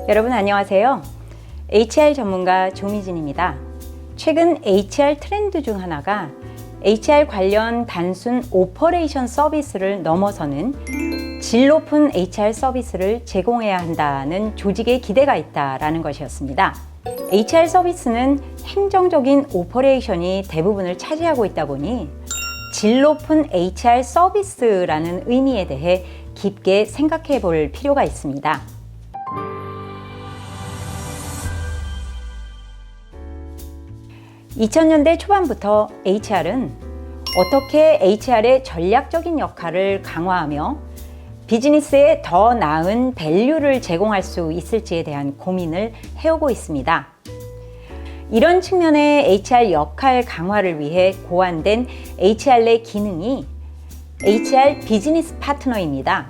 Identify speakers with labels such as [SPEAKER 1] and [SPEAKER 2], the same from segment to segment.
[SPEAKER 1] 여러분 안녕하세요. HR 전문가 조미진입니다. 최근 HR 트렌드 중 하나가 HR 관련 단순 오퍼레이션 서비스를 넘어서는 질 높은 HR 서비스를 제공해야 한다는 조직의 기대가 있다라는 것이었습니다. HR 서비스는 행정적인 오퍼레이션이 대부분을 차지하고 있다 보니 질 높은 HR 서비스라는 의미에 대해 깊게 생각해 볼 필요가 있습니다. (2000년대) 초반부터 HR은 어떻게 HR의 전략적인 역할을 강화하며 비즈니스에 더 나은 밸류를 제공할 수 있을지에 대한 고민을 해오고 있습니다. 이런 측면의 HR 역할 강화를 위해 고안된 HR 내 기능이 HR 비즈니스 파트너입니다.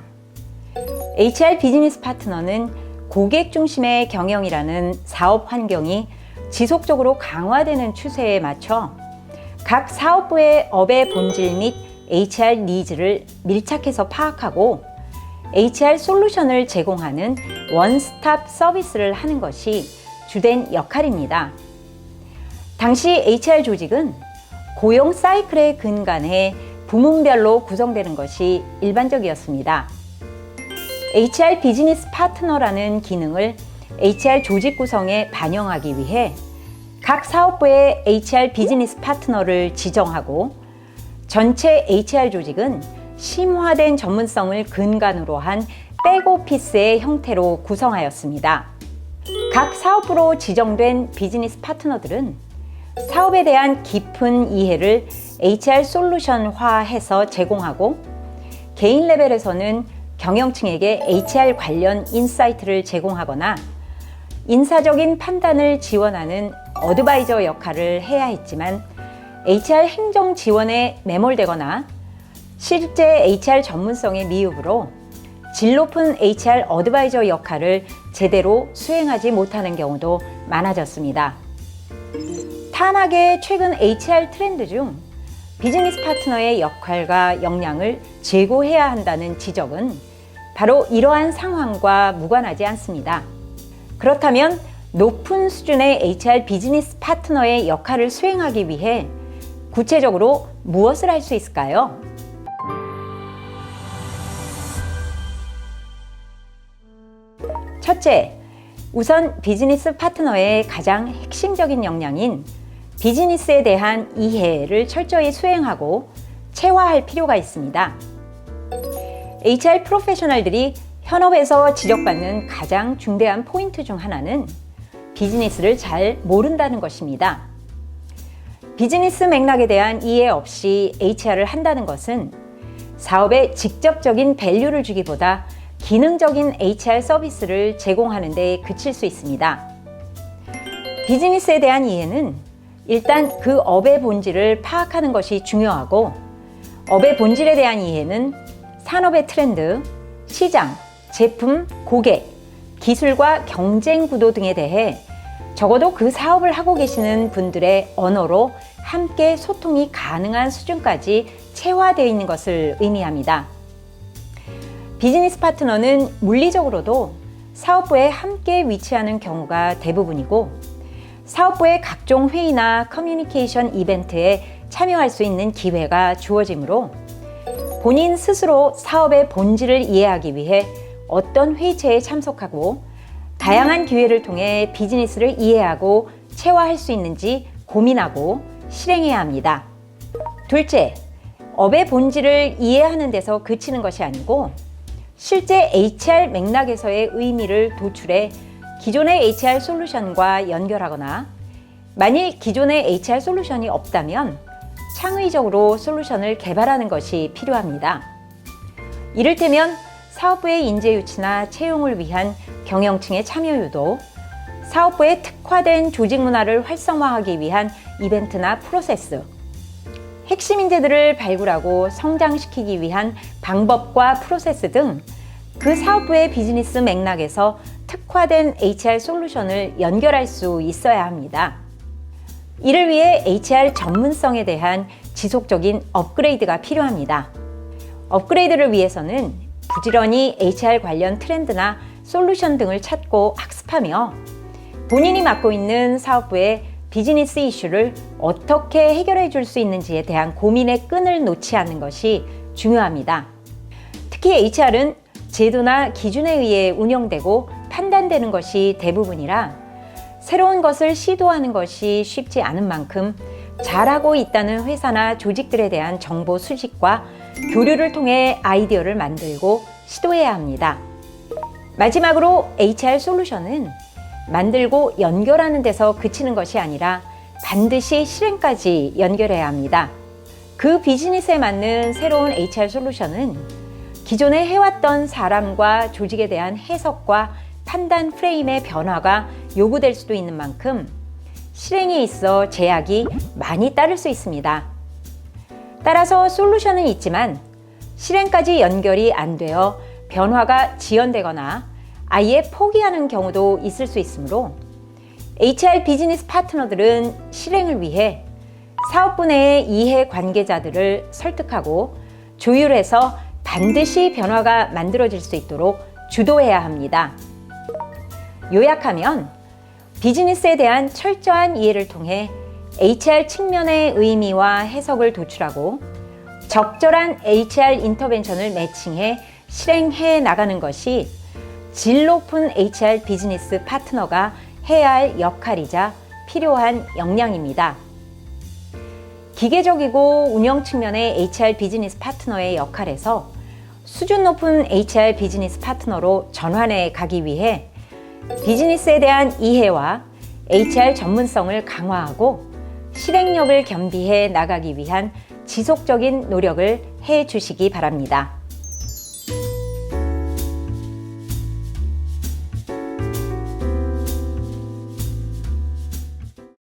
[SPEAKER 1] HR 비즈니스 파트너는 고객 중심의 경영이라는 사업 환경이 지속적으로 강화되는 추세에 맞춰 각 사업부의 업의 본질 및 HR 니즈를 밀착해서 파악하고 HR 솔루션을 제공하는 원스톱 서비스를 하는 것이 주된 역할입니다. 당시 HR 조직은 고용 사이클의 근간에 부문별로 구성되는 것이 일반적이었습니다. HR 비즈니스 파트너라는 기능을 HR 조직 구성에 반영하기 위해 각 사업부의 HR 비즈니스 파트너를 지정하고 전체 HR 조직은 심화된 전문성을 근간으로 한 백오피스의 형태로 구성하였습니다. 각 사업부로 지정된 비즈니스 파트너들은 사업에 대한 깊은 이해를 HR 솔루션화해서 제공하고 개인 레벨에서는 경영층에게 HR 관련 인사이트를 제공하거나 인사적인 판단을 지원하는 어드바이저 역할을 해야 했지만 HR 행정 지원에 매몰되거나 실제 HR 전문성의 미흡으로 질 높은 HR 어드바이저 역할을 제대로 수행하지 못하는 경우도 많아졌습니다. 타막의 최근 HR 트렌드 중 비즈니스 파트너의 역할과 역량을 제고해야 한다는 지적은 바로 이러한 상황과 무관하지 않습니다. 그렇다면 높은 수준의 HR 비즈니스 파트너의 역할을 수행하기 위해 구체적으로 무엇을 할 수 있을까요? 첫째, 우선 비즈니스 파트너의 가장 핵심적인 역량인 비즈니스에 대한 이해를 철저히 수행하고 체화할 필요가 있습니다. HR 프로페셔널들이 현업에서 지적받는 가장 중대한 포인트 중 하나는 비즈니스를 잘 모른다는 것입니다. 비즈니스 맥락에 대한 이해 없이 HR을 한다는 것은 사업에 직접적인 밸류를 주기보다 기능적인 HR 서비스를 제공하는 데 그칠 수 있습니다. 비즈니스에 대한 이해는 일단 그 업의 본질을 파악하는 것이 중요하고 업의 본질에 대한 이해는 산업의 트렌드, 시장, 제품, 고객, 기술과 경쟁 구도 등에 대해 적어도 그 사업을 하고 계시는 분들의 언어로 함께 소통이 가능한 수준까지 체화되어 있는 것을 의미합니다. 비즈니스 파트너는 물리적으로도 사업부에 함께 위치하는 경우가 대부분이고 사업부의 각종 회의나 커뮤니케이션 이벤트에 참여할 수 있는 기회가 주어지므로 본인 스스로 사업의 본질을 이해하기 위해 어떤 회의체에 참석하고 다양한 기회를 통해 비즈니스를 이해하고 체화할 수 있는지 고민하고 실행해야 합니다. 둘째, 업의 본질을 이해하는 데서 그치는 것이 아니고 실제 HR 맥락에서의 의미를 도출해 기존의 HR 솔루션과 연결하거나 만일 기존의 HR 솔루션이 없다면 창의적으로 솔루션을 개발하는 것이 필요합니다. 이를테면 사업부의 인재 유치나 채용을 위한 경영층의 참여 유도, 사업부의 특화된 조직 문화를 활성화하기 위한 이벤트나 프로세스, 핵심 인재들을 발굴하고 성장시키기 위한 방법과 프로세스 등 그 사업부의 비즈니스 맥락에서 특화된 HR 솔루션을 연결할 수 있어야 합니다. 이를 위해 HR 전문성에 대한 지속적인 업그레이드가 필요합니다. 업그레이드를 위해서는 부지런히 HR 관련 트렌드나 솔루션 등을 찾고 학습하며 본인이 맡고 있는 사업부의 비즈니스 이슈를 어떻게 해결해 줄 수 있는지에 대한 고민의 끈을 놓지 않는 것이 중요합니다. 특히 HR은 제도나 기준에 의해 운영되고 판단되는 것이 대부분이라 새로운 것을 시도하는 것이 쉽지 않은 만큼 잘하고 있다는 회사나 조직들에 대한 정보 수집과 교류를 통해 아이디어를 만들고 시도해야 합니다. 마지막으로 HR 솔루션은 만들고 연결하는 데서 그치는 것이 아니라 반드시 실행까지 연결해야 합니다. 그 비즈니스에 맞는 새로운 HR 솔루션은 기존에 해왔던 사람과 조직에 대한 해석과 판단 프레임의 변화가 요구될 수도 있는 만큼 실행에 있어 제약이 많이 따를 수 있습니다. 따라서 솔루션은 있지만 실행까지 연결이 안 되어 변화가 지연되거나 아예 포기하는 경우도 있을 수 있으므로 HR 비즈니스 파트너들은 실행을 위해 사업부 내의 이해 관계자들을 설득하고 조율해서 반드시 변화가 만들어질 수 있도록 주도해야 합니다. 요약하면 비즈니스에 대한 철저한 이해를 통해 HR 측면의 의미와 해석을 도출하고 적절한 HR 인터벤션을 매칭해 실행해 나가는 것이 질 높은 HR 비즈니스 파트너가 해야 할 역할이자 필요한 역량입니다. 기계적이고 운영 측면의 HR 비즈니스 파트너의 역할에서 수준 높은 HR 비즈니스 파트너로 전환해 가기 위해 비즈니스에 대한 이해와 HR 전문성을 강화하고 실행력을 겸비해 나가기 위한 지속적인 노력을 해 주시기 바랍니다.